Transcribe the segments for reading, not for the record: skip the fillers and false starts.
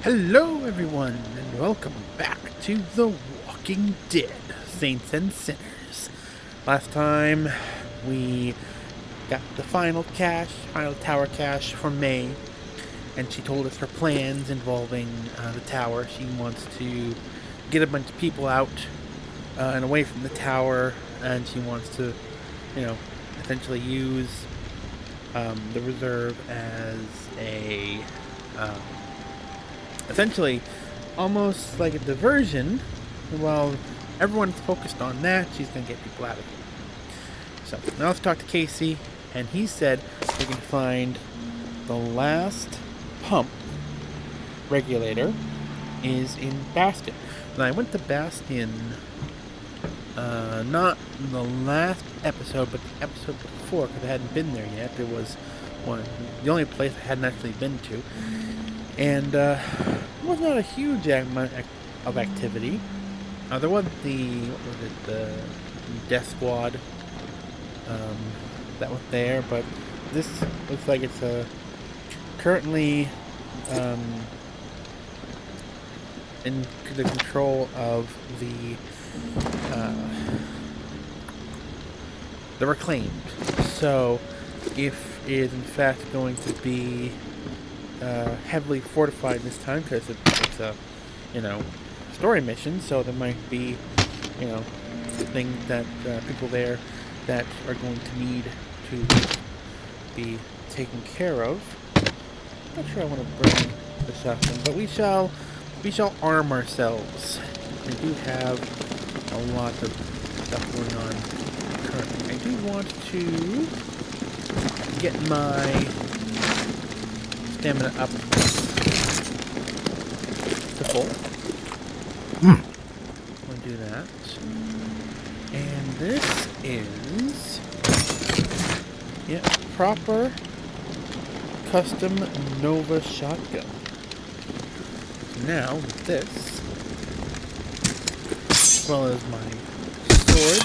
Hello, everyone, and welcome back to The Walking Dead, Saints and Sinners. Last time, we got the final tower cache from May, and she told us her plans involving the tower. She wants to get a bunch of people out and away from the tower, and she wants to, essentially use the reserve as a essentially almost like a diversion. While everyone's focused on that, she's going to get people out of here. So now let's talk to Casey, and he said we can find the last pump regulator is in Bastion. And I went to Bastion not the last episode, but the episode before, because I hadn't been there yet. It was the only place I hadn't actually been to. And it was not a huge amount of activity. There was the death squad that was there, but this looks like it's currently in the control of the reclaimed. So if it is in fact going to be heavily fortified this time, because it's a story mission, so there might be things that people there that are going to need to be taken care of. I'm not sure I want to bring the shotgun, but we shall arm ourselves. We do have a lot of stuff going on currently. I do want to get my stamina up to full. I'm going to do that. And this is proper custom Nova shotgun. So now with this, as well as my sword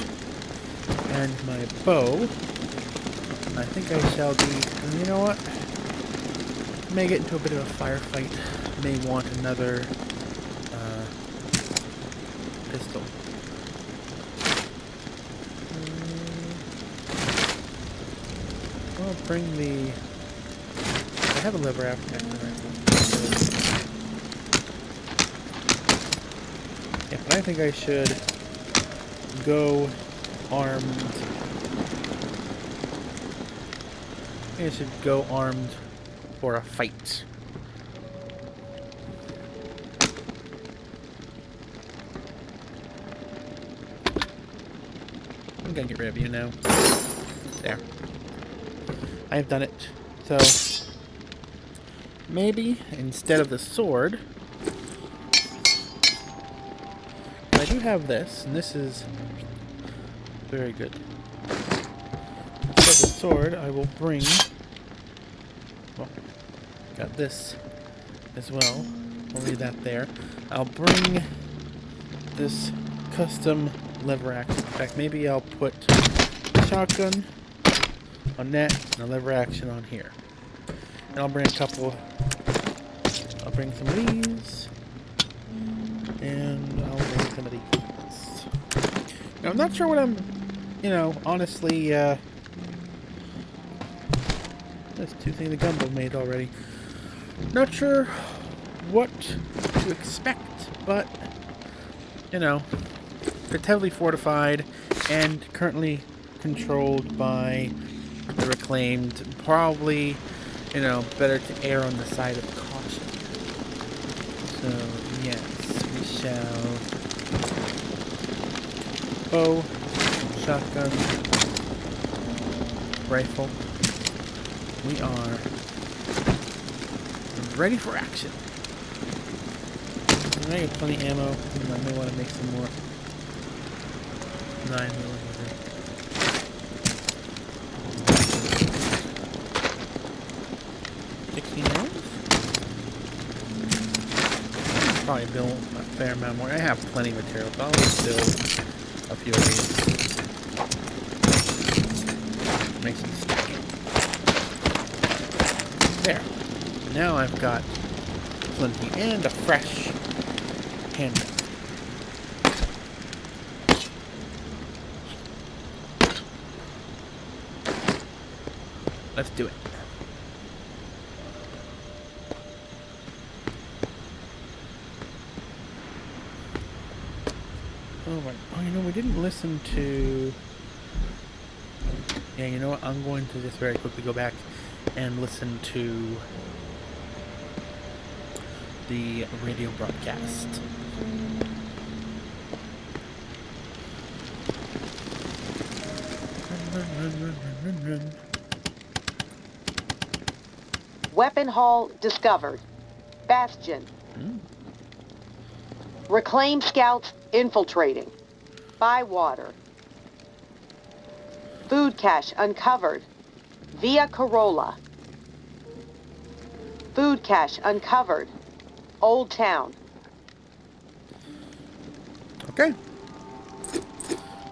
and my bow, I think I shall be, and you know what? May get into a bit of a firefight. May want another pistol. I'll bring the. I have a lever after. Yeah, but I think I should go armed. I should go armed for a fight. I'm gonna get rid of you now. There. I have done it. So maybe instead of the sword, I do have this, and this is very good. Instead of the sword, I will bring. Well, got this as well. I'll leave that there. I'll bring this custom lever action. In fact, maybe I'll put the shotgun on that and a lever action on here. And I'll bring some of these. And I'll bring some of these. Now, I'm not sure what I'm, honestly, there's two things the gumbo made already. Not sure what to expect, but, it's heavily fortified and currently controlled by the reclaimed. Probably, better to err on the side of caution. So, yes, we shall. Bow, shotgun, rifle. We are ready for action. I got plenty of ammo. I may want to make some more 9mm. 16 rounds? Probably build a fair amount more. I have plenty of material, but I'll just build a few of these. Make some stacking. There. Now I've got flinty, and a fresh handle. Let's do it. Oh my! Oh, you know, we didn't listen to. Yeah, you know what? I'm going to just very quickly go back and listen to the radio broadcast. Run. Weapon haul discovered. Bastion. Reclaim scouts infiltrating. Bywater. Food cache uncovered. Via Corolla. Food cache uncovered. Old Town. Okay.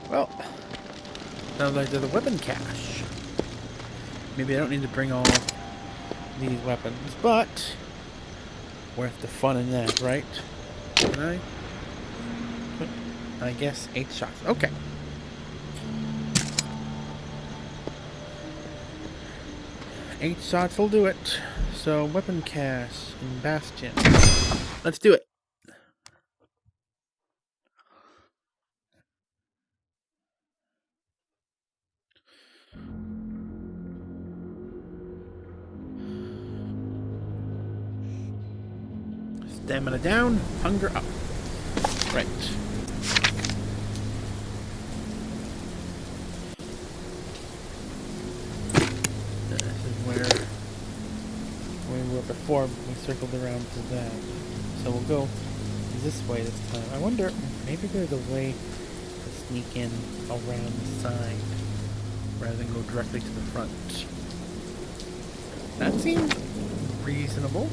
Well, sounds like there's a weapon cache. Maybe I don't need to bring all these weapons, but worth the fun in that, right? Can I guess 8 shots. Okay. Eight shots will do it. So, weapon cache in Bastion. Let's do it. Stamina down, hunger up. Right. This is where we were before we circled around to that. So we'll go this way this time. I wonder, maybe there's a way to sneak in around the side rather than go directly to the front. That seems reasonable.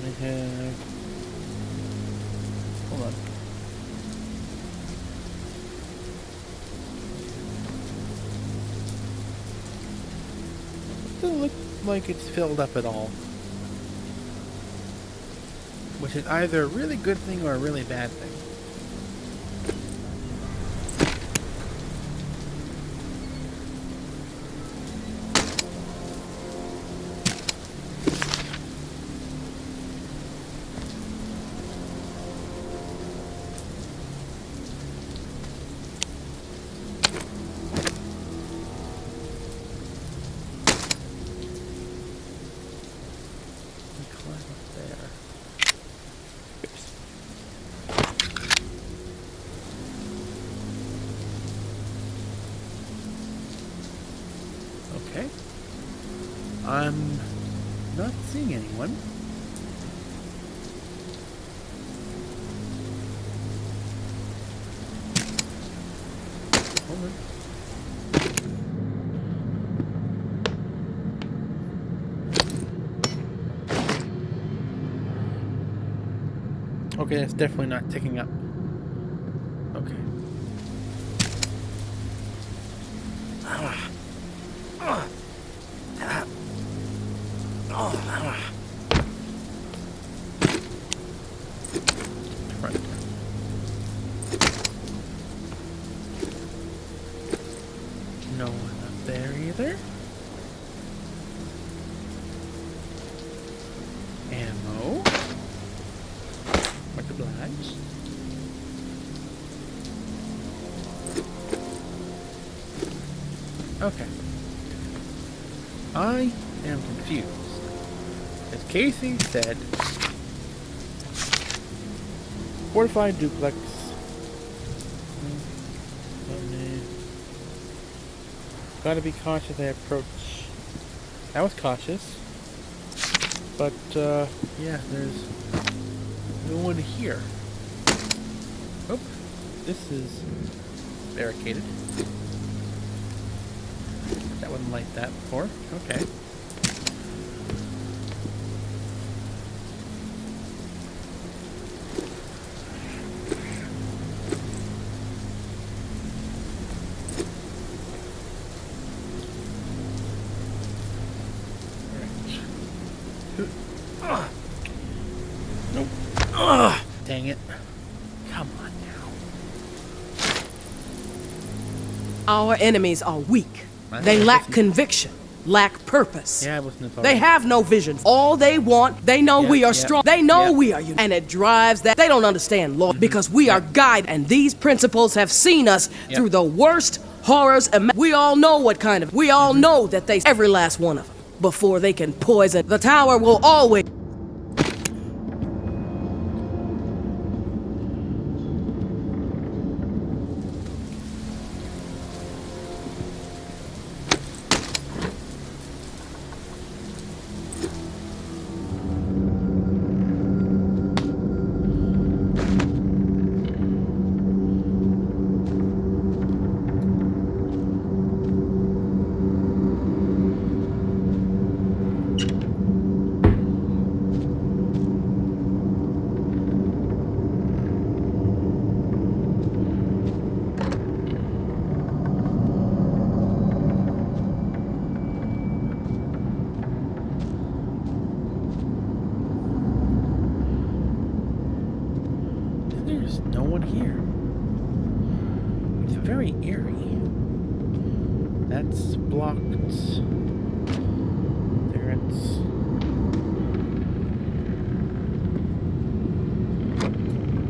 I have... Hold on. Doesn't look like it's filled up at all. Which is either a really good thing or a really bad thing. Okay. I'm not seeing anyone. Hold on. Okay, that's definitely not ticking up. Okay. Front. No one up there either. Ammo. Much obliged. Okay. I am confused. As Casey said, fortified duplex. Gotta be cautious as I approach. That was cautious. But, yeah, there's no one here. Oh, this is barricaded. That wouldn't light that before. Okay. Nope. Dang it. Come on now. Our enemies are weak. I They think I lack listened. conviction, lack purpose. Yeah, I wasn't They have no vision. All they want, they know Yeah, we are yeah, strong. They know yeah. we are united. And it drives that. They don't understand law because we are guided. And these principles have seen us Yep. through the worst horrors. We all know what kind of. We all know that they. Every last one of them. Before they can poison. The tower will always. There's no one here. It's very eerie. That's blocked. There it's...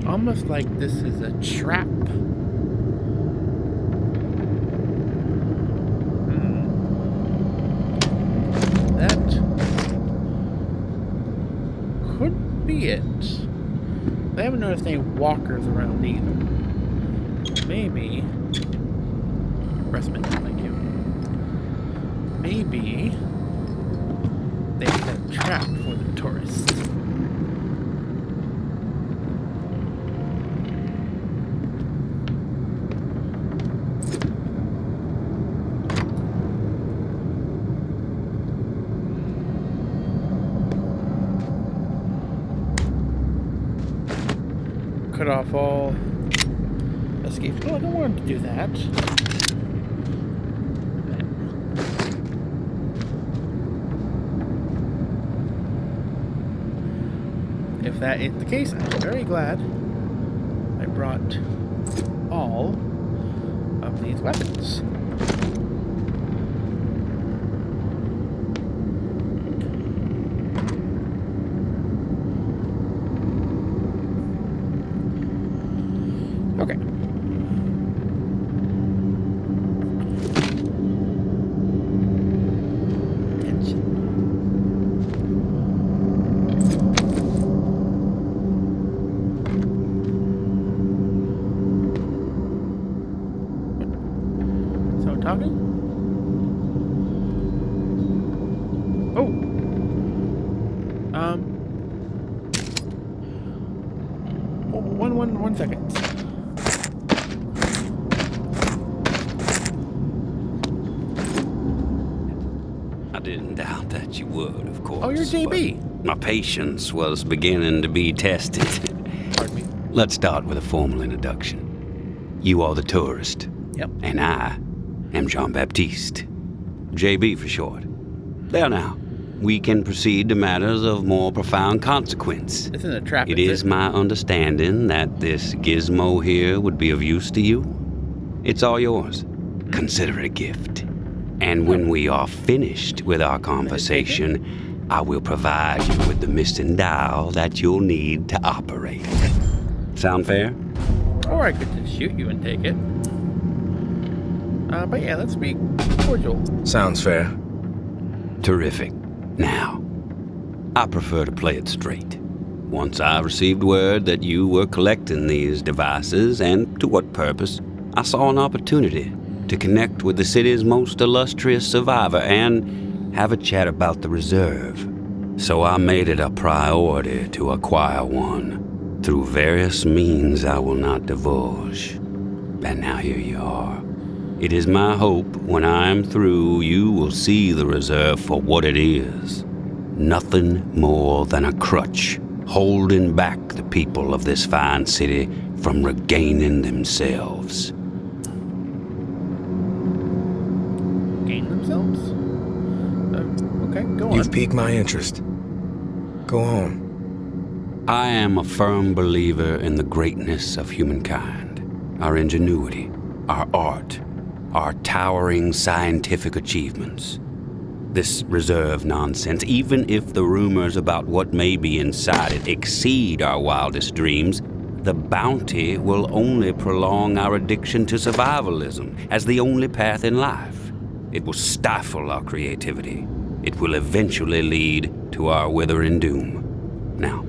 Almost like this is a trap. That could be it. I haven't noticed any walkers around either. Maybe... Pressman, thank you. Maybe... they set a trap for the tourists. Cut off all escapes. Oh, I don't want to do that. If that is the case, I'm very glad I brought all of these weapons. Okay. Attention. Someone talking? Oh. One second. I didn't doubt that you would, of course. Oh, you're JB. but My patience was beginning to be tested. Pardon me. Let's start with a formal introduction. You are the tourist. Yep. And I am Jean-Baptiste. JB for short. There now. We can proceed to matters of more profound consequence. This isn't a trap. It is my understanding that this gizmo here would be of use to you. It's all yours. Consider it a gift. And when we are finished with our conversation, I will provide you with the missing dial that you'll need to operate. Sound fair? Or I could just shoot you and take it. But yeah, let's be cordial. Sounds fair. Terrific. Now, I prefer to play it straight. Once I received word that you were collecting these devices, and to what purpose, I saw an opportunity to connect with the city's most illustrious survivor and have a chat about the reserve. So I made it a priority to acquire one, through various means I will not divulge. And now here you are. It is my hope when I am through, you will see the reserve for what it is. Nothing more than a crutch, holding back the people of this fine city from regaining themselves. Gain themselves? Okay, go on. You've piqued my interest. Go on. I am a firm believer in the greatness of humankind, our ingenuity, our art, our towering scientific achievements. This reserve nonsense, even if the rumors about what may be inside it exceed our wildest dreams, the bounty will only prolong our addiction to survivalism as the only path in life. It will stifle our creativity. It will eventually lead to our withering doom. Now,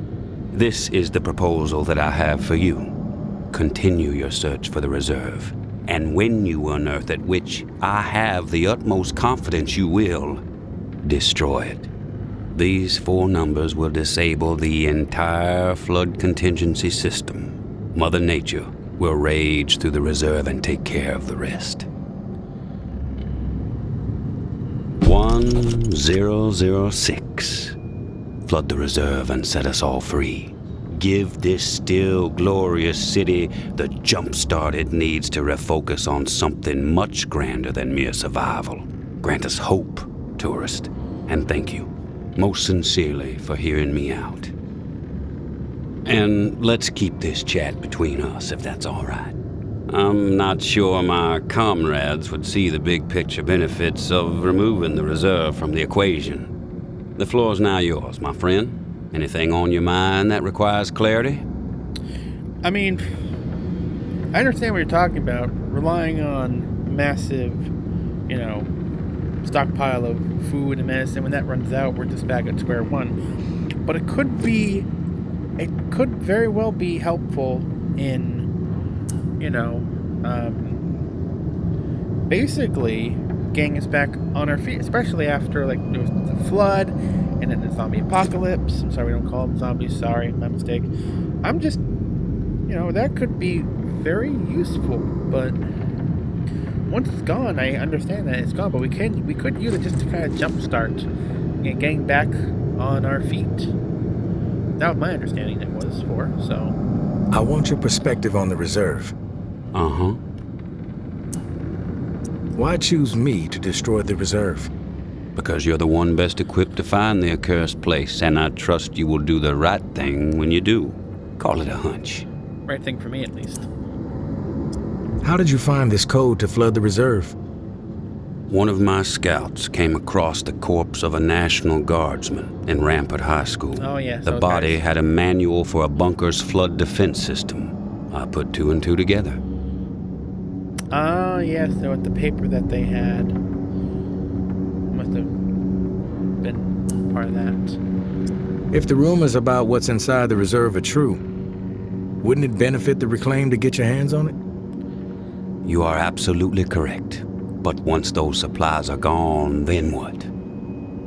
this is the proposal that I have for you. Continue your search for the reserve, and when you unearth it, which I have the utmost confidence you will, destroy it. These 4 numbers will disable the entire flood contingency system. Mother Nature will rage through the reserve and take care of the rest. 1006. Flood the reserve and set us all free. Give this still glorious city the jump start it needs to refocus on something much grander than mere survival. Grant us hope, tourist, and thank you most sincerely for hearing me out. And let's keep this chat between us, if that's all right. I'm not sure my comrades would see the big picture benefits of removing the reserve from the equation. The floor's now yours, my friend. Anything on your mind that requires clarity? I mean, I understand what you're talking about. Relying on massive, stockpile of food and medicine. When that runs out, we're just back at square one. But it could very well be helpful in, basically getting us back on our feet, especially after, there was the flood and then the zombie apocalypse. I'm sorry we don't call them zombies. Sorry, my mistake. I'm just, that could be very useful, but once it's gone, I understand that it's gone, but we could use it just to kind of jumpstart getting back on our feet. That was my understanding it was for, so. I want your perspective on the reserve. Uh-huh. Why choose me to destroy the reserve? Because you're the one best equipped to find the accursed place, and I trust you will do the right thing when you do. Call it a hunch. Right thing for me, at least. How did you find this code to flood the reserve? One of my scouts came across the corpse of a National Guardsman in Rampart High School. Oh, yeah. The body had a manual for a bunker's flood defense system. I put 2 and 2 together. Ah, yes, so with the paper that they had, must have been part of that. If the rumors about what's inside the reserve are true, wouldn't it benefit the Reclaim to get your hands on it? You are absolutely correct. But once those supplies are gone, then what?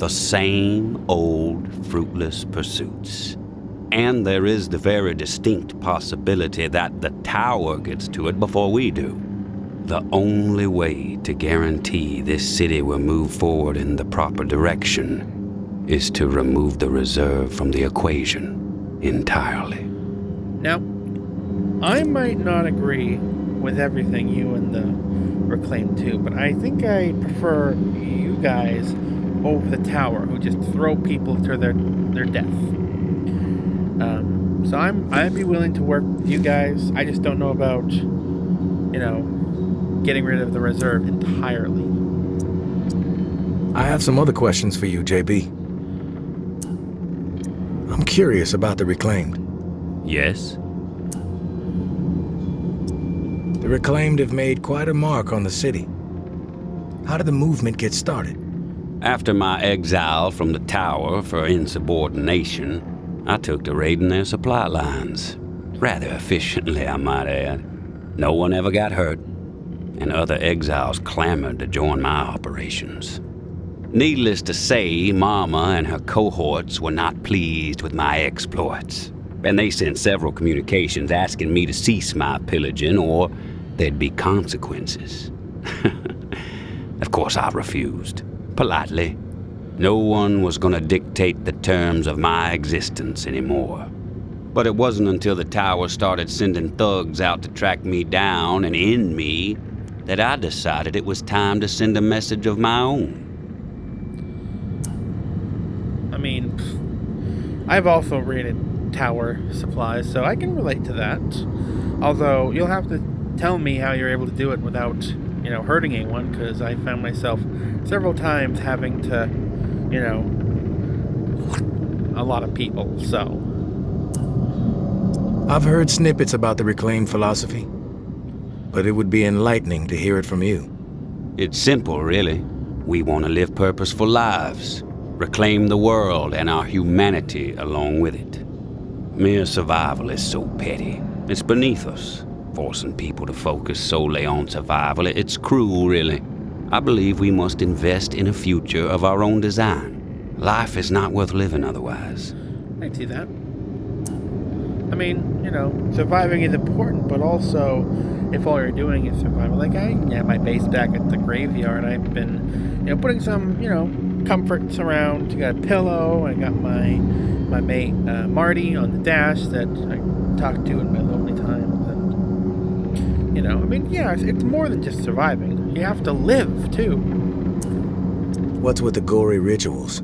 The same old fruitless pursuits. And there is the very distinct possibility that the tower gets to it before we do. The only way to guarantee this city will move forward in the proper direction is to remove the reserve from the equation entirely. Now, I might not agree with everything you and the Reclaim do, but I think I prefer you guys over the tower, who just throw people to their death. So I'd be willing to work with you guys. I just don't know about, getting rid of the reserve entirely. I have some other questions for you, JB. I'm curious about the Reclaimed. Yes? The Reclaimed have made quite a mark on the city. How did the movement get started? After my exile from the tower for insubordination, I took to raiding their supply lines. Rather efficiently, I might add. No one ever got hurt, and other exiles clamored to join my operations. Needless to say, Mama and her cohorts were not pleased with my exploits, and they sent several communications asking me to cease my pillaging or there'd be consequences. Of course, I refused, politely. No one was going to dictate the terms of my existence anymore. But it wasn't until the tower started sending thugs out to track me down and end me that I decided it was time to send a message of my own. I mean, I've also raided tower supplies, so I can relate to that. Although, you'll have to tell me how you're able to do it without, hurting anyone, because I found myself several times having to, a lot of people, so. I've heard snippets about the reclaimed philosophy, but it would be enlightening to hear it from you. It's simple, really. We want to live purposeful lives, reclaim the world and our humanity along with it. Mere survival is so petty. It's beneath us, forcing people to focus solely on survival. It's cruel, really. I believe we must invest in a future of our own design. Life is not worth living otherwise. I see that. I mean, surviving is important, but also, if all you're doing is survival, like I have my base back at the graveyard. I've been, putting some, comforts around. I got a pillow. I got my mate Marty on the dash that I talk to in my lonely times, and it's more than just surviving. You have to live too. What's with the gory rituals?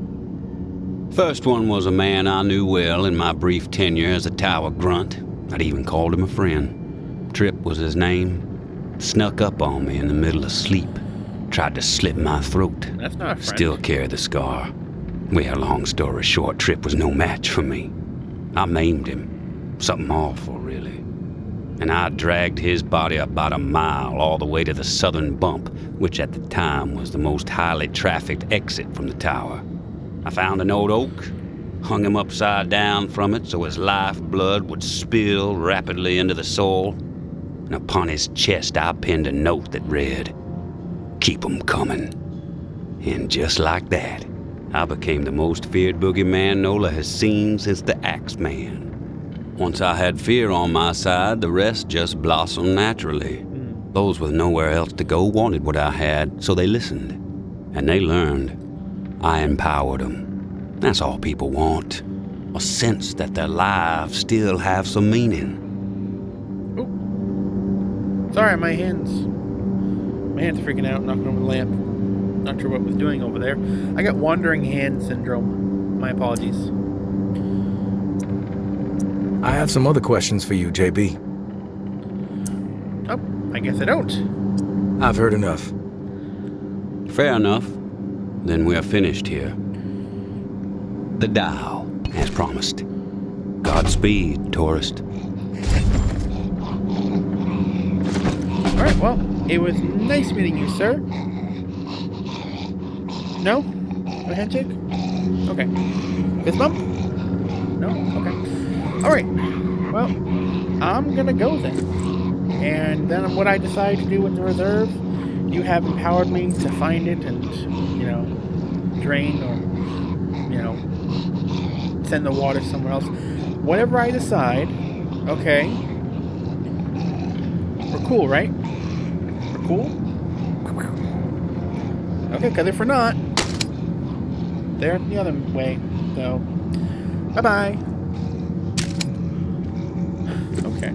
First one was a man I knew well in my brief tenure as a tower grunt. I'd even called him a friend. Trip was his name. Snuck up on me in the middle of sleep. Tried to slit my throat. That's not a friend. Still carry the scar. Well, long story short, Trip was no match for me. I maimed him. Something awful, really. And I dragged his body about a mile all the way to the southern bump, which at the time was the most highly trafficked exit from the tower. I found an old oak, hung him upside down from it so his lifeblood would spill rapidly into the soil, and upon his chest I pinned a note that read, "Keep 'em coming." And just like that, I became the most feared boogeyman Nola has seen since the Axeman. Once I had fear on my side, the rest just blossomed naturally. Those with nowhere else to go wanted what I had, so they listened. And they learned. I empowered them. That's all people want. A sense that their lives still have some meaning. Oh. Sorry, my hand's freaking out, knocking over the lamp. Not sure what it was doing over there. I got wandering hand syndrome. My apologies. I have some other questions for you, JB. Oh, I guess I don't. I've heard enough. Fair enough. Then we are finished here. The dial, as promised. Godspeed, tourist. Alright, well, it was nice meeting you, sir. No? A handshake? Okay. Fist bump? No? Okay. Alright. Well, I'm gonna go then. And then what I decide to do with the reserve, you have empowered me to find it and, drain or, send the water somewhere else. Whatever I decide, okay. We're cool, right? We're cool? Okay, because if we're not, they're the other way, so bye-bye. Okay.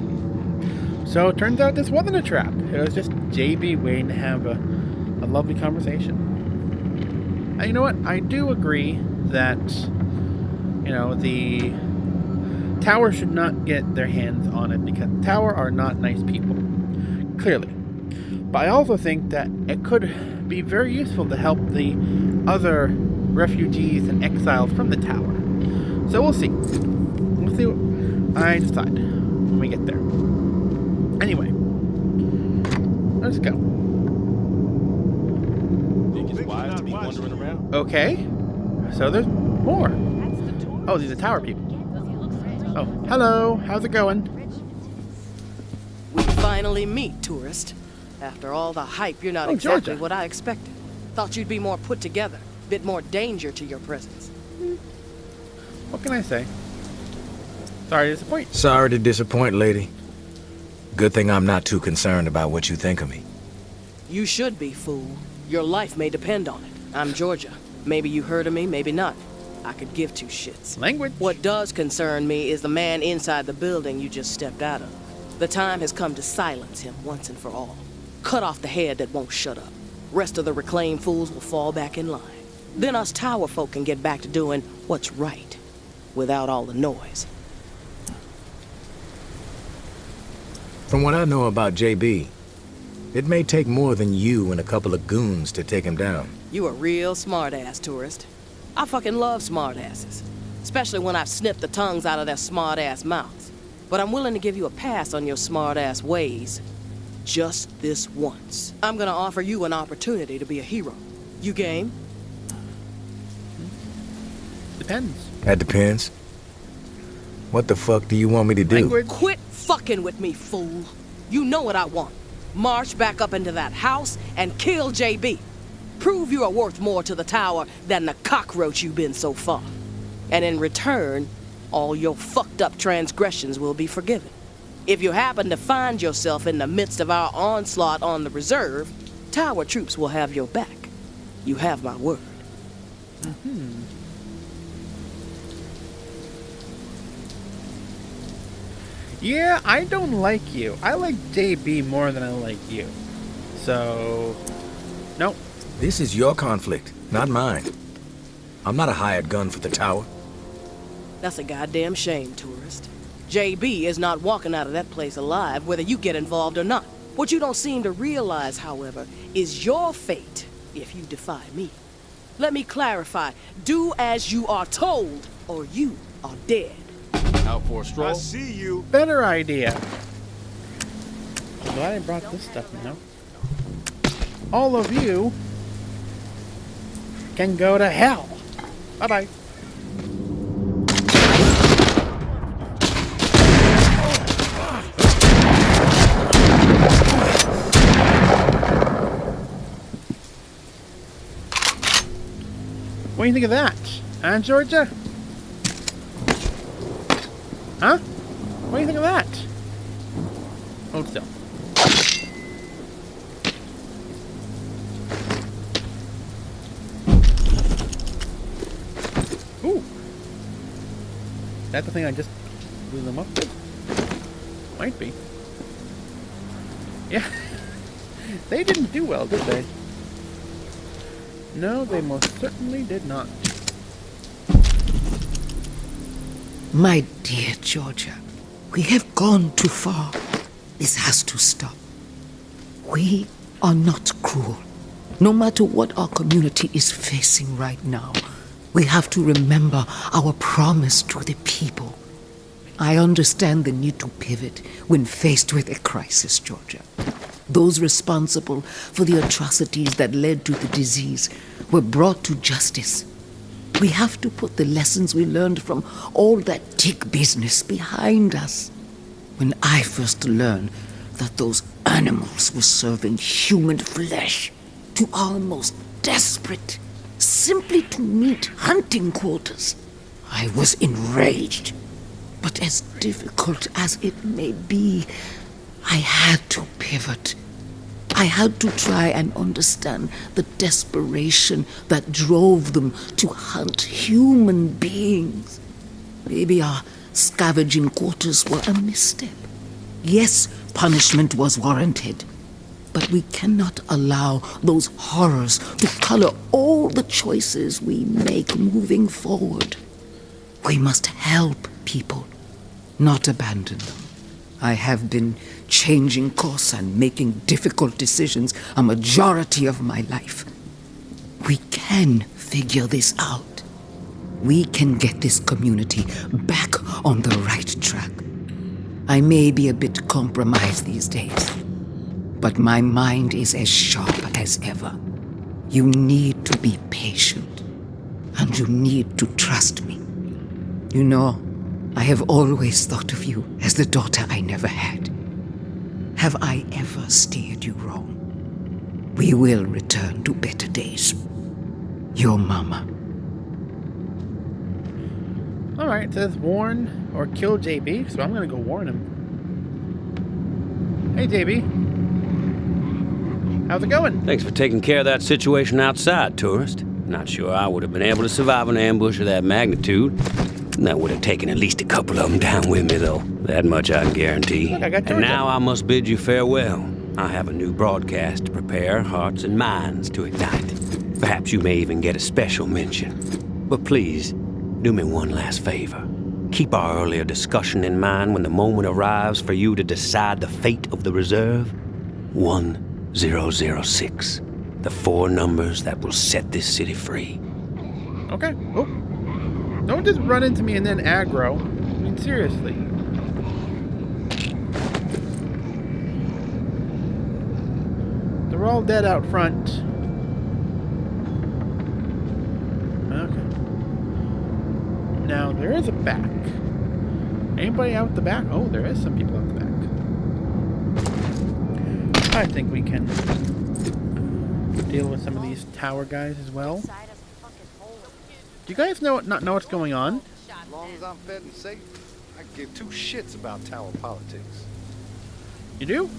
So it turns out this wasn't a trap. It was just JB waiting to have a lovely conversation. And you know what? I do agree that, the tower should not get their hands on it because the tower are not nice people. Clearly. But I also think that it could be very useful to help the other refugees and exiles from the tower. So we'll see. We'll see what I decide when we get there. Anyway, let's go. Okay, so there's more. Oh, these are tower people. Oh, hello. How's it going? We finally meet, tourist. After all the hype, you're not exactly Georgia. what I expected. Thought you'd be more put together, bit more danger to your presence. What can I say? Sorry to disappoint. Sorry to disappoint, lady. Good thing I'm not too concerned about what you think of me. You should be, fool. Your life may depend on it. I'm Georgia. Maybe you heard of me, maybe not. I could give two shits. Language. What does concern me is the man inside the building you just stepped out of. The time has come to silence him once and for all. Cut off the head that won't shut up. Rest of the reclaimed fools will fall back in line. Then us tower folk can get back to doing what's right. without all the noise. From what I know about JB, it may take more than you and a couple of goons to take him down. You a real smart-ass, tourist. I fucking love smart-asses. Especially when I've snipped the tongues out of their smart-ass mouths. But I'm willing to give you a pass on your smart-ass ways. Just this once. I'm gonna offer you an opportunity to be a hero. You game? Depends. That depends. What the fuck do you want me to do? Language? Quit fucking with me, fool. You know what I want. March back up into that house and kill JB. Prove you are worth more to the tower than the cockroach you've been so far. And in return, all your fucked up transgressions will be forgiven. If you happen to find yourself in the midst of our onslaught on the reserve, tower troops will have your back. You have my word. Yeah, I don't like you. I like JB more than I like you. So, no. This is your conflict, not mine. I'm not a hired gun for the tower. That's a goddamn shame, tourist. JB is not walking out of that place alive, whether you get involved or not. What you don't seem to realize, however, is your fate if you defy me. Let me clarify. Do as you are told, or you are dead. Out for a stroll? I see you. Better idea. I'm glad I brought this stuff now. All of you can go to hell. Bye-bye. What do you think of that? Huh, Georgia? Huh? What do you think of that? Hold still. Ooh. Is that the thing I just blew them up with? Might be. Yeah. They didn't do well, did they? No, they most certainly did not. My dear Georgia, we have gone too far. This has to stop. We are not cruel. No matter what our community is facing right now, we have to remember our promise to the people. I understand the need to pivot when faced with a crisis, Georgia. Those responsible for the atrocities that led to the disease were brought to justice. We have to put the lessons we learned from all that tick business behind us. When I first learned that those animals were serving human flesh to our most desperate, simply to meet hunting quotas, I was enraged. But as difficult as it may be, I had to pivot. I had to try and understand the desperation that drove them to hunt human beings. Maybe our scavenging quarters were a misstep. Yes, punishment was warranted, but we cannot allow those horrors to color all the choices we make moving forward. We must help people, not abandon them. I have been changing course and making difficult decisions a majority of my life. We can figure this out. We can get this community back on the right track. I may be a bit compromised these days, but my mind is as sharp as ever. You need to be patient, and you need to trust me. You know, I have always thought of you as the daughter I never had. Have I ever steered you wrong? We will return to better days. Your mama. Alright, it says warn or kill JB, so I'm gonna go warn him. Hey JB. How's it going? Thanks for taking care of that situation outside, tourist. Not sure I would have been able to survive an ambush of that magnitude. That would have taken at least a couple of them down with me, though. That much I can guarantee. Look, I got and now I must bid you farewell. I have a new broadcast to prepare hearts and minds to ignite. Perhaps you may even get a special mention. But please, Do me one last favor. Keep our earlier discussion in mind when the moment arrives for you to decide the fate of the reserve. 1006. The 4 numbers that will set this city free. Okay. Oh. Don't just run into me and then aggro. I mean, seriously. They're all dead out front. Okay. Now, there is a back. Anybody out the back? Oh, there is some people out the back. I think we can deal with some of these tower guys as well. Do you guys not know what's going on? As long as I'm fed and safe, I give 2 shits about tower politics. You do?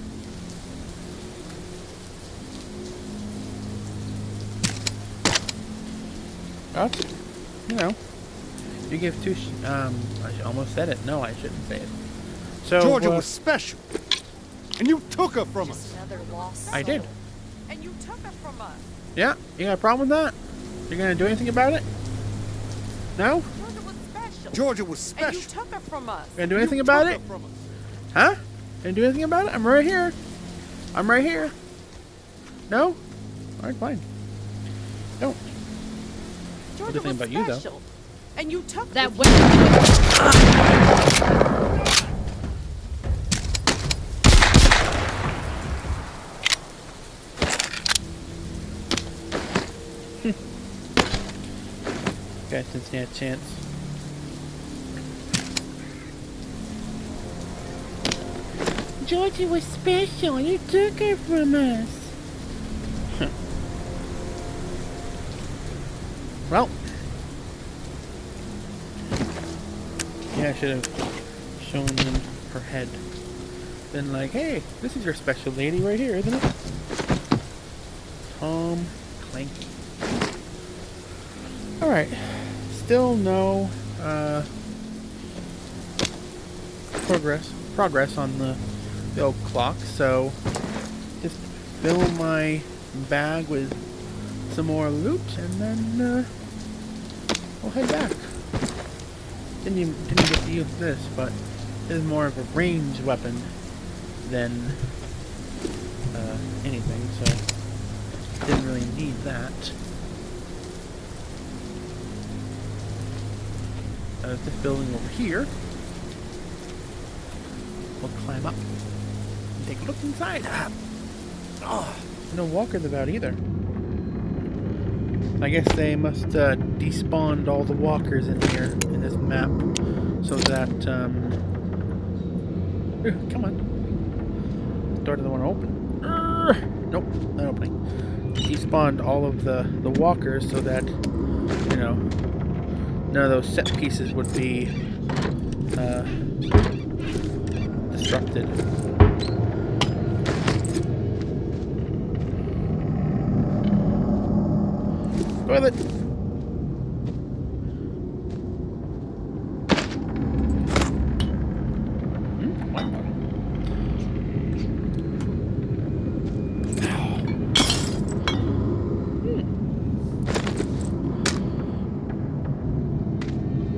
Well, you know, you give 2 I almost said it. No, I shouldn't say it. So Georgia was special, and you took her from us. I did. And you took her from us. Yeah, you got a problem with that? You gonna do anything about it? No? Georgia was special. Georgia was And special. you took her from us. Gonna do anything about took it? her from us. Huh? Gonna do anything about it? I'm right here. I'm right here. No? Alright, fine. Don't. Georgia Good thing was about you, though. special. And you took That her. way. Guys, since you had a chance. Georgie was special. You took her from us. Well. Yeah, I should have shown them her head. Been like, hey, this is your special lady right here, isn't it? Tom Clanky. Alright. Still no progress on the old clock, so just fill my bag with some more loot and then we'll head back. Didn't get to use this, but this is more of a ranged weapon than anything, so didn't really need that. This building over here. We'll climb up and take a look inside. No walkers about either. I guess they must despawned all the walkers in here in this map, so that come on, door doesn't want to open. Nope, not opening. Despawned all of the walkers so that none of those set pieces would be disrupted. Toilet!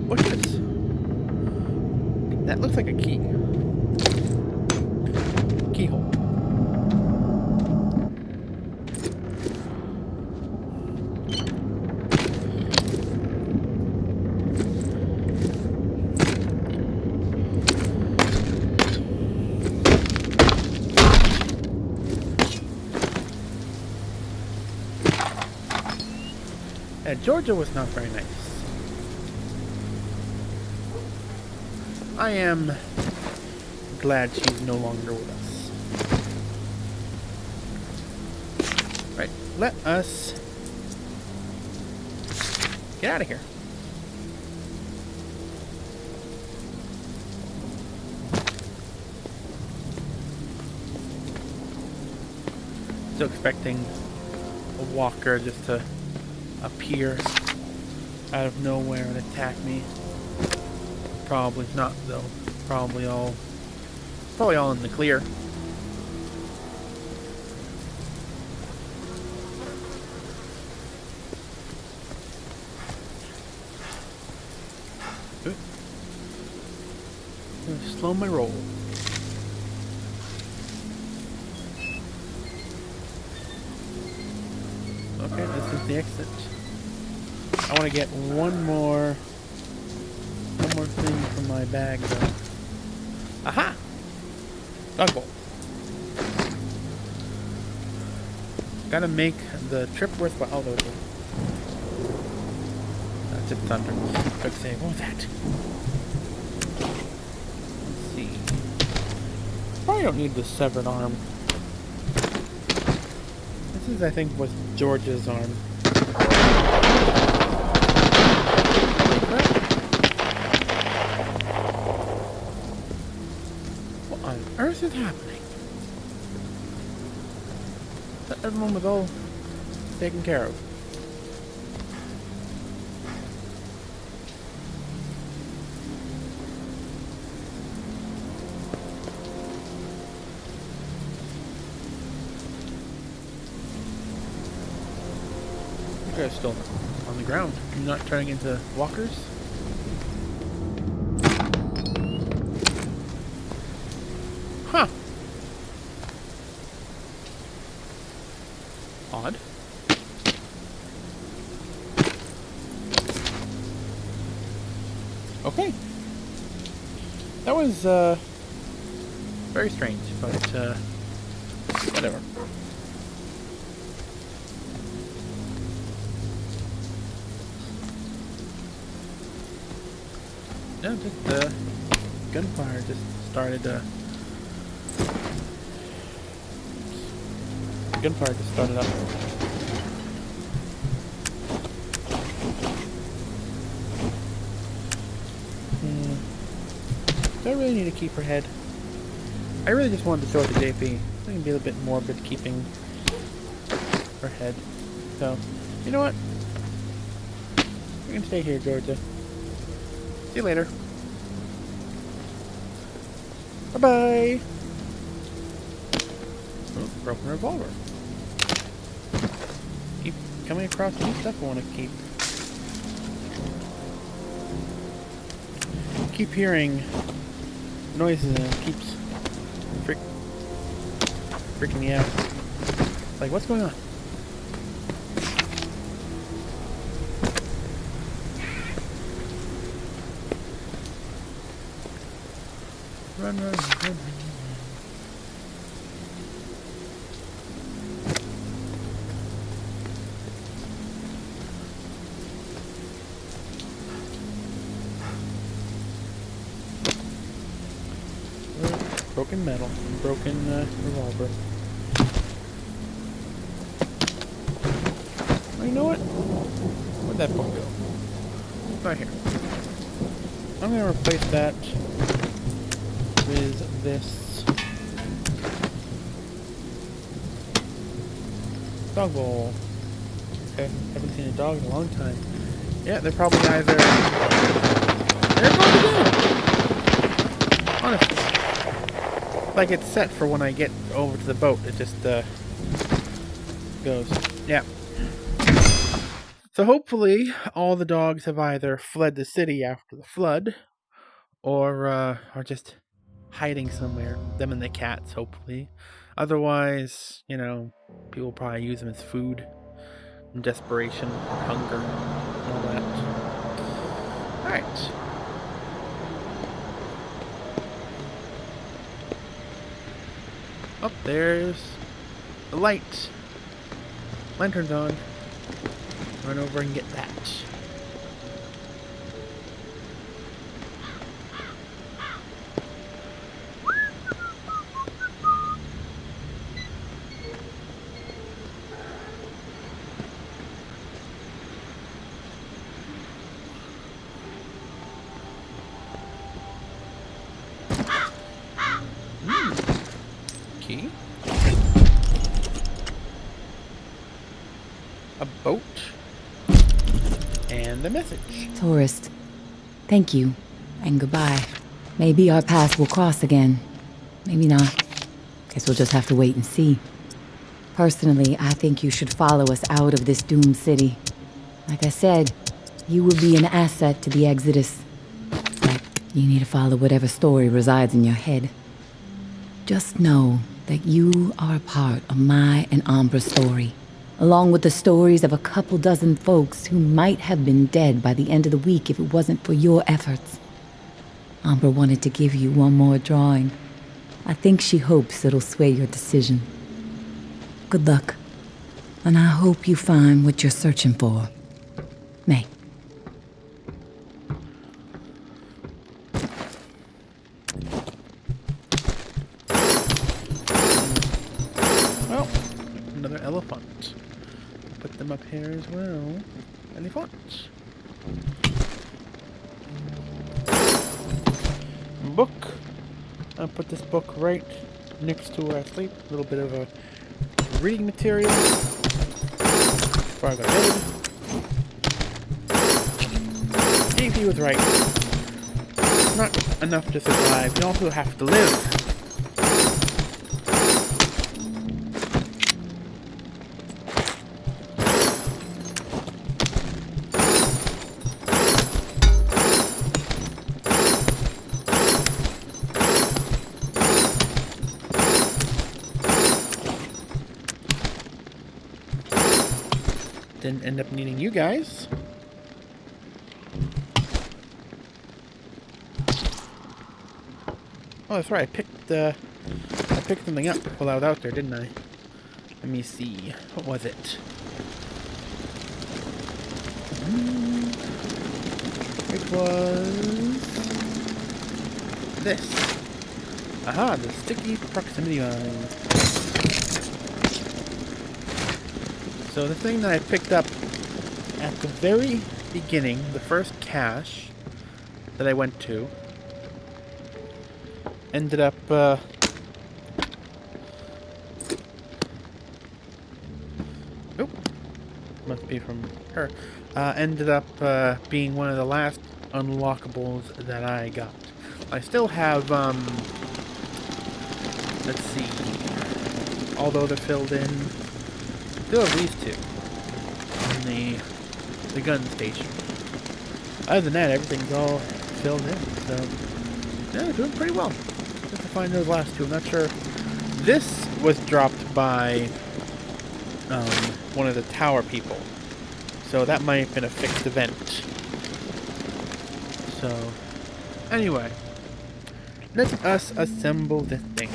What's this? That looks like a key. Keyhole. Georgia was not very nice. I am glad she's no longer with us. Right, let us get out of here. Still expecting a walker just to appear out of nowhere and attack me. Probably not though. Probably all in the clear. Slow my roll. Okay, this is the exit. I want to get one more thing from my bag though. Aha! Dog bowl. Gotta make the trip worthwhile though. That's just thunder. Quick save. What was that? Let's see. Probably don't need the severed arm. This is, I think, was George's arm. What on earth is happening? Everyone was all taken care of. You guys still on the ground. You're not turning into walkers? Huh. Odd. Okay. That was, very strange, but, whatever. No, just, gunfire just started, gunfire just started up. Do I really need to keep her head? I really just wanted to throw it to JP. I think it'd be a little bit morbid keeping her head. So, you know what? We're gonna stay here, Georgia. See you later. Bye-bye! Oh, broken revolver. Keep coming across new stuff I want to keep. Keep hearing noises and it keeps freaking me out. Like, what's going on? Run, run, run, run. Broken metal and broken revolver. Oh, you know what? Where'd that book go? Right here. I'm gonna replace that with this dog bowl. Okay, haven't seen a dog in a long time. Yeah, they're probably either they're going to go. Honestly. Like it's set for when I get over to the boat. It just goes. Yeah. So hopefully all the dogs have either fled the city after the flood, or are just hiding somewhere. Them and the cats, hopefully. Otherwise, you know, people probably use them as food in desperation and hunger and all that. Alright. Oh, there's the light. Lantern's on. Run over and get that. Key. A boat. And a message. Tourist, thank you, and goodbye. Maybe our paths will cross again. Maybe not. Guess we'll just have to wait and see. Personally, I think you should follow us out of this doomed city. Like I said, you will be an asset to the Exodus. You need to follow whatever story resides in your head. Just know that you are a part of my and Ambra's story, along with the stories of a couple dozen folks who might have been dead by the end of the week if it wasn't for your efforts. Ambra wanted to give you one more drawing. I think she hopes it'll sway your decision. Good luck, and I hope you find what you're searching for. May. Well, another elephant. Put them up here as well. Elephant. Book. I'll put this book right next to where I sleep. A little bit of a reading material before I go to bed. JP was right. It's not enough to survive. You also have to live. Didn't end up needing you guys. Oh, that's right. I picked something up while I was out there, didn't I? Let me see. What was it? It was this. Aha, the sticky proximity line. So the thing that I picked up at the very beginning, the first cache that I went to, ended up, must be from her, ended up being one of the last unlockables that I got. I still have, let's see, although they're filled in, still have these two in the gun station. Other than that, everything's all filled in, so yeah, doing pretty well. Just to find those last two. I'm not sure. This was dropped by one of the tower people, so that might have been a fixed event. So anyway, let us assemble this thing.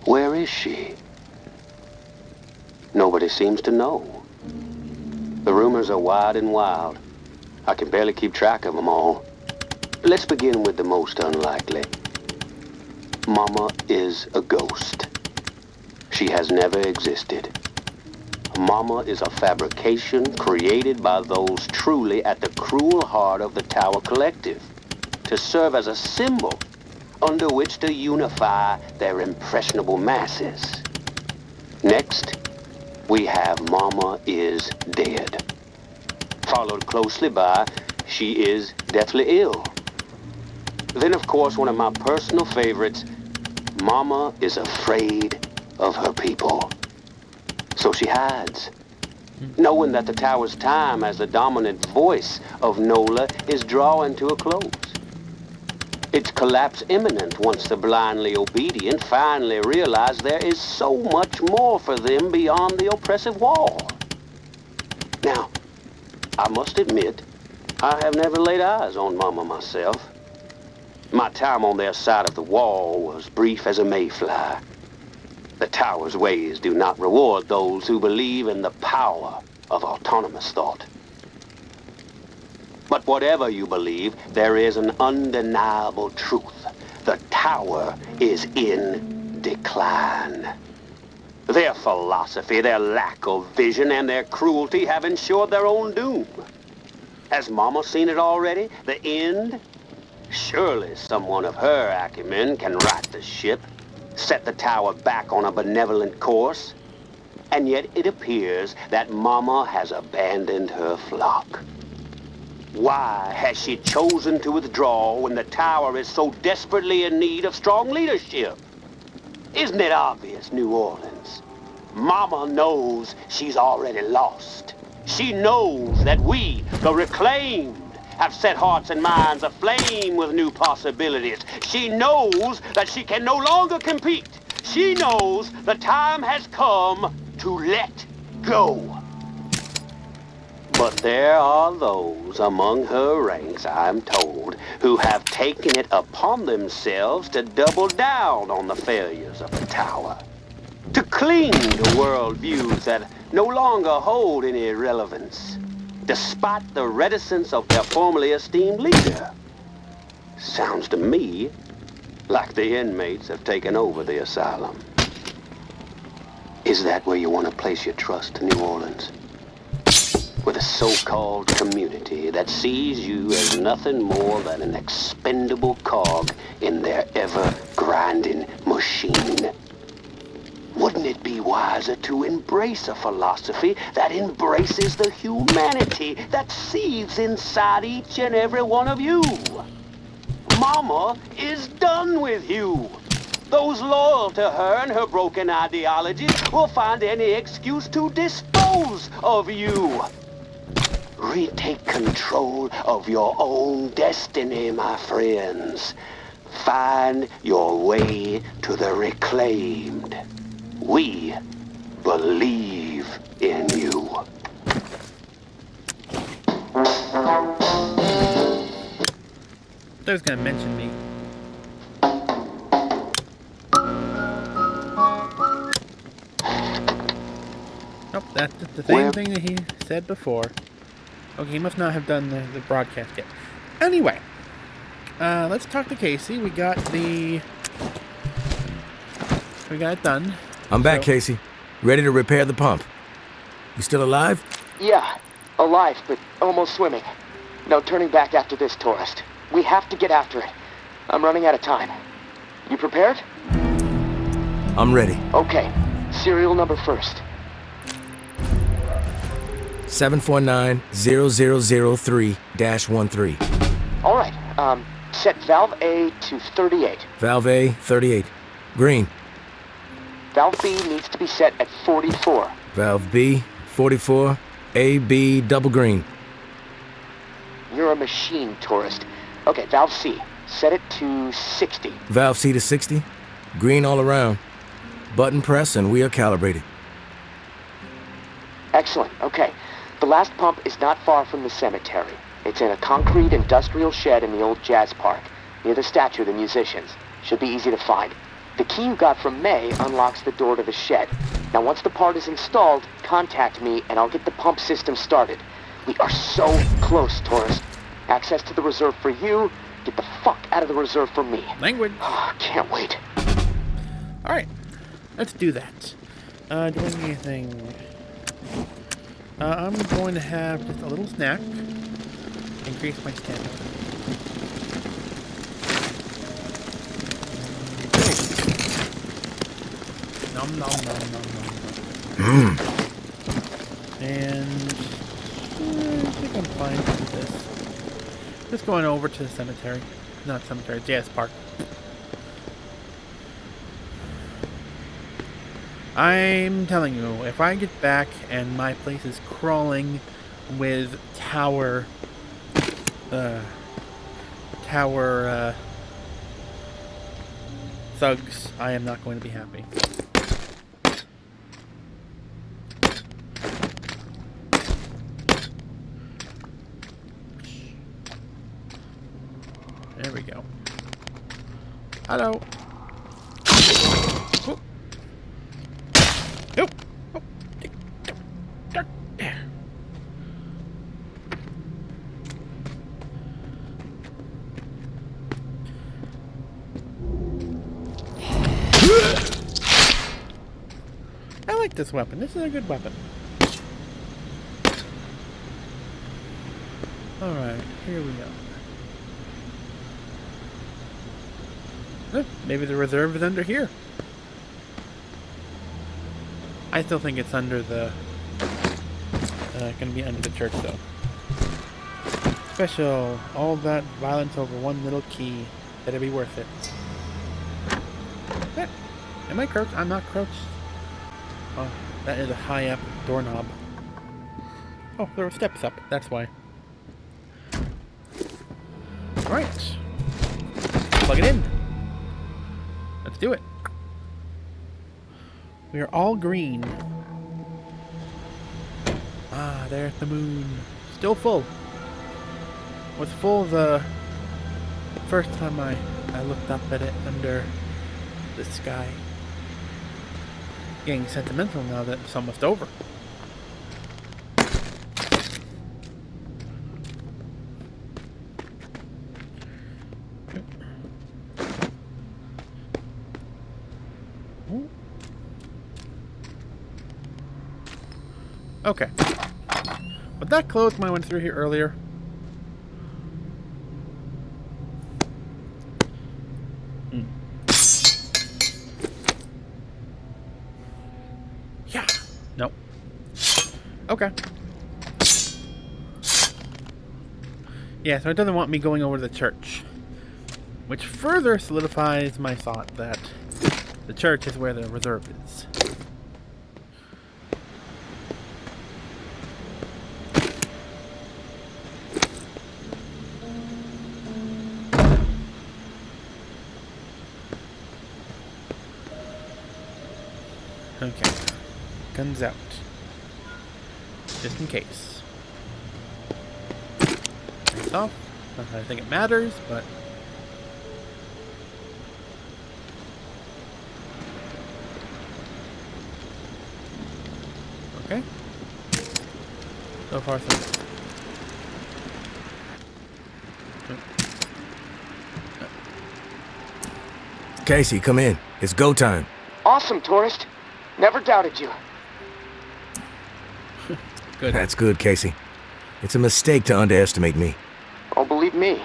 Where is she? Nobody seems to know. The rumors are wide and wild. I can barely keep track of them all. Let's begin with the most unlikely. Mama is a ghost. She has never existed. Mama is a fabrication created by those truly at the cruel heart of the Tower Collective to serve as a symbol under which to unify their impressionable masses. Next, we have Mama is dead. Followed closely by she is deathly ill. Then, of course, one of my personal favorites, Mama is afraid of her people. So she hides, knowing that the Tower's time as the dominant voice of NOLA is drawing to a close. Its collapse imminent once the blindly obedient finally realize there is so much more for them beyond the oppressive wall. Now, I must admit, I have never laid eyes on Mama myself. My time on their side of the wall was brief as a mayfly. The Tower's ways do not reward those who believe in the power of autonomous thought. But whatever you believe, there is an undeniable truth. The Tower is in decline. Their philosophy, their lack of vision, and their cruelty have ensured their own doom. Has Mama seen it already? The end? Surely someone of her acumen can right the ship, set the Tower back on a benevolent course. And yet it appears that Mama has abandoned her flock. Why has she chosen to withdraw when the tower is so desperately in need of strong leadership? Isn't it obvious, New Orleans? Mama knows she's already lost. She knows that we, the reclaimed, have set hearts and minds aflame with new possibilities. She knows that she can no longer compete. She knows the time has come to let go. But there are those among her ranks, I'm told, who have taken it upon themselves to double down on the failures of the tower. To cling to worldviews that no longer hold any relevance, despite the reticence of their formerly esteemed leader. Sounds to me like the inmates have taken over the asylum. Is that where you want to place your trust, New Orleans? With a so-called community that sees you as nothing more than an expendable cog in their ever-grinding machine. Wouldn't it be wiser to embrace a philosophy that embraces the humanity that seethes inside each and every one of you? Mama is done with you. Those loyal to her and her broken ideologies will find any excuse to dispose of you. Retake control of your own destiny, my friends. Find your way to the reclaimed. We believe in you. They was gonna mention me. Nope, that's the same thing that he said before. Okay, he must not have done the broadcast yet. Anyway, let's talk to Casey. We got it done. I'm back, Casey. Ready to repair the pump. You still alive? Yeah, alive, but almost swimming. No turning back after this, tourist. We have to get after it. I'm running out of time. You prepared? I'm ready. Okay. Serial number first. 749-0003-13. All right. Set valve A to 38. Valve A, 38. Green. Valve B needs to be set at 44. Valve B, 44. A, B, double green. You're a machine, tourist. Okay, valve C. Set it to 60. Valve C to 60. Green all around. Button press and we are calibrated. Excellent. Okay. The last pump is not far from the cemetery. It's in a concrete industrial shed in the old jazz park, near the statue of the musicians. Should be easy to find. The key you got from May unlocks the door to the shed. Now once the part is installed, contact me and I'll get the pump system started. We are so close, tourist. Access to the reserve for you. Get the fuck out of the reserve for me. Language. Can't wait. Alright, let's do that. Do we need anything? I'm going to have just a little snack. Increase my stamina. Nom nom nom nom nom. And I think I'm fine with this. Just going over to the cemetery. Not cemetery, jazz park. I'm telling you, if I get back and my place is crawling with tower thugs, I am not going to be happy. There we go. Hello. Oh. Nope. Oh. There. I like this weapon. This is a good weapon. Alright, here we go. Maybe the reserve is under here. I still think it's under the... gonna be under the church, though. Special. All that violence over one little key. Better be worth it. Yeah. Am I crouched? I'm not crouched. Oh, that is a high up doorknob. Oh, there were steps up. That's why. Alright. Plug it in. Let's do it. We are all green. Ah, there's the moon. Still full. Was full the first time I looked up at it under the sky. Getting sentimental now that it's almost over. Okay. But that closed when I went through here earlier. Yeah. Nope. Okay. Yeah, so it doesn't want me going over to the church. Which further solidifies my thought that the church is where the reserve is. Okay. Guns out. Just in case. Lights off. Not that I think it matters, but... Okay. So far, so Casey, come in. It's go time. Awesome, tourist. Never doubted you. good. That's good, Casey. It's a mistake to underestimate me. Oh, believe me.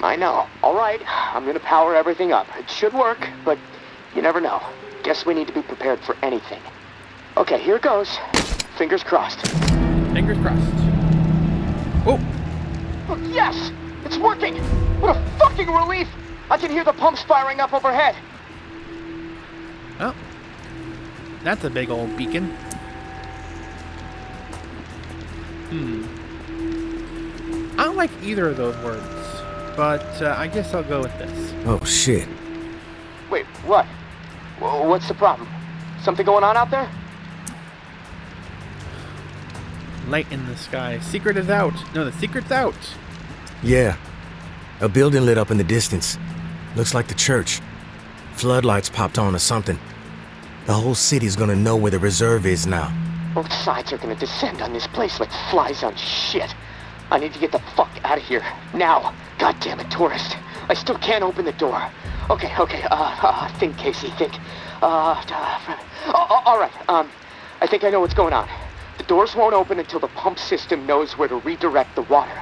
I know. All right, I'm gonna power everything up. It should work, but you never know. Guess we need to be prepared for anything. Okay, here goes. Fingers crossed. Fingers crossed. Oh! Oh, yes! It's working! What a fucking relief! I can hear the pumps firing up overhead. Oh. That's a big old beacon. I don't like either of those words, but I guess I'll go with this. Oh, shit. Wait, what? What's the problem? Something going on out there? Light in the sky. Secret is out. No, the secret's out. Yeah. A building lit up in the distance. Looks like the church. Floodlights popped on or something. The whole city's gonna know where the reserve is now. Both sides are gonna descend on this place like flies on shit. I need to get the fuck out of here. Now. God damn it, tourist. I still can't open the door. Okay. Think, Casey, think. All right. I think I know what's going on. The doors won't open until the pump system knows where to redirect the water.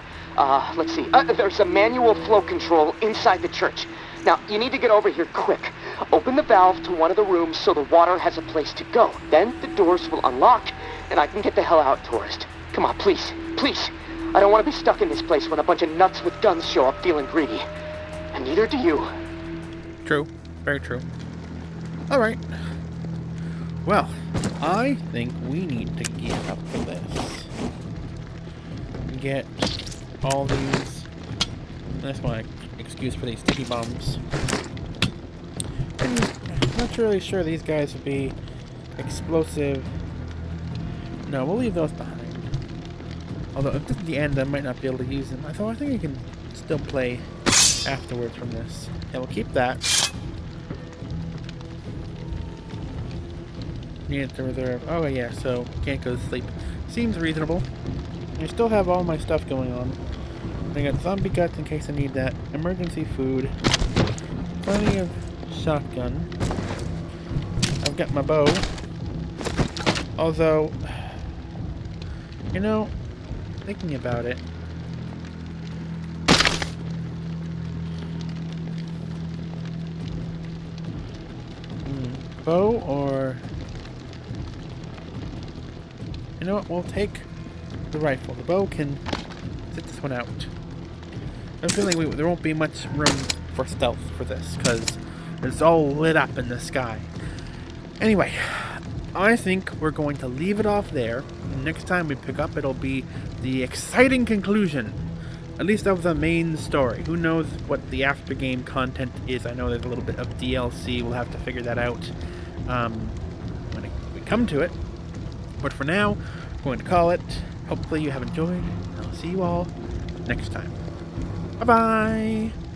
Let's see. There's a manual flow control inside the church. Now, you need to get over here quick. Open the valve to one of the rooms so the water has a place to go. Then the doors will unlock, and I can get the hell out, tourist. Come on, please. Please. I don't want to be stuck in this place when a bunch of nuts with guns show up feeling greedy. And neither do you. True. Very true. Alright. Well, I think we need to gear up for this. Get all these... That's my excuse for these sticky bombs. And I'm not really sure these guys would be explosive. No, we'll leave those behind. Although at the end I might not be able to use them. I think I can still play afterwards from this. Yeah, we'll keep that. Need to reserve. Oh yeah, so can't go to sleep. Seems reasonable. I still have all my stuff going on. I got zombie guts in case I need that. Emergency food. Plenty of shotgun. I've got my bow. Although, you know, thinking about it, bow or... You know what, we'll take the rifle. The bow can sit this one out. I'm feeling there won't be much room for stealth for this, because it's all lit up in the sky. Anyway, I think we're going to leave it off there. Next time we pick up, it'll be the exciting conclusion, at least of the main story. Who knows what the after game content is? I know there's a little bit of DLC. We'll have to figure that out when we come to it. But for now, I'm going to call it. Hopefully you have enjoyed. I'll see you all next time. Bye-bye!